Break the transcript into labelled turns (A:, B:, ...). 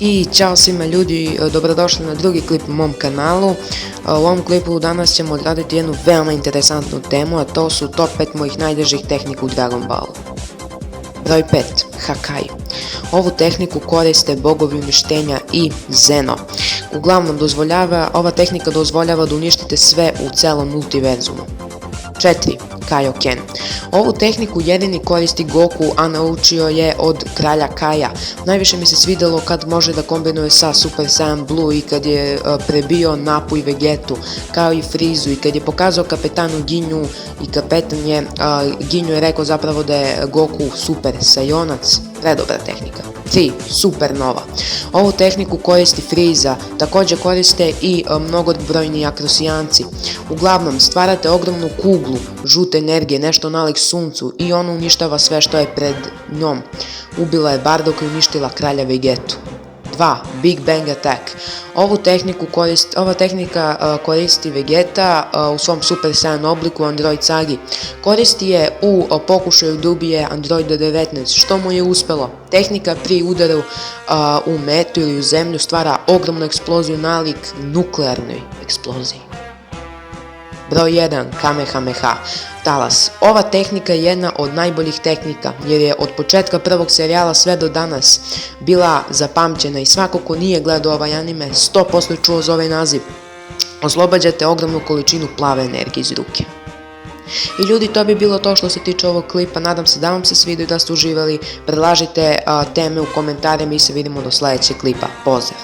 A: I ćao svima ljudi, dobrodošli na drugi klip u mom kanalu. U ovom klipu danas ćemo odraditi jednu veoma interesantnu temu, a to su top 5 mojih najdražih tehnika u Dragon Ballu. Broj 5. Hakai. Ovu tehniku koriste bogovi uništenja i Zeno. Uglavnom ova tehnika dozvoljava da uništite sve u celom multiverzumu. 4. Kaioken. Ovu tehniku jedini koristi Goku, a naučio je od kralja Kaija. Najviše mi se svidelo kad može da kombinuje sa Super Saiyan Blue i kad je prebio Nappu i Vegetu, kao i Frizu, i kad je pokazao kapetanu Ginju i Ginju je rekao zapravo da je Goku Super Saiyonac. Predobra tehnika. 3. Supernova. Ovu tehniku koristi Frieza, također koriste i mnogobrojni Akrosijanci. Uglavnom, stvarate ogromnu kuglu žute energije, nešto nalik suncu, i ono uništava sve što je pred njom. Ubila je Bardoka i uništila kralja Vegetu. 2. Big Bang Attack. Ova tehnika koristi Vegeta u svom Super Saiyan obliku Android Sagi. Koristi je u pokušaju da ubije Androida 19, što mu je uspelo. Tehnika pri udaru u metu ili u zemlju stvara ogromnu eksploziju nalik nuklearnoj eksploziji. Broj 1. Kamehameha. Talas. Ova tehnika je jedna od najboljih tehnika, jer je od početka prvog serijala sve do danas bila zapamćena i svako ko nije gledao ovaj anime 100% čuo za ovaj naziv. Oslobađate ogromnu količinu plave energije iz ruke. I ljudi, to bi bilo to što se tiče ovog klipa. Nadam se da vam se svidio i da ste uživali. Predlažite teme u komentarima i se vidimo do sljedećeg klipa. Pozdrav!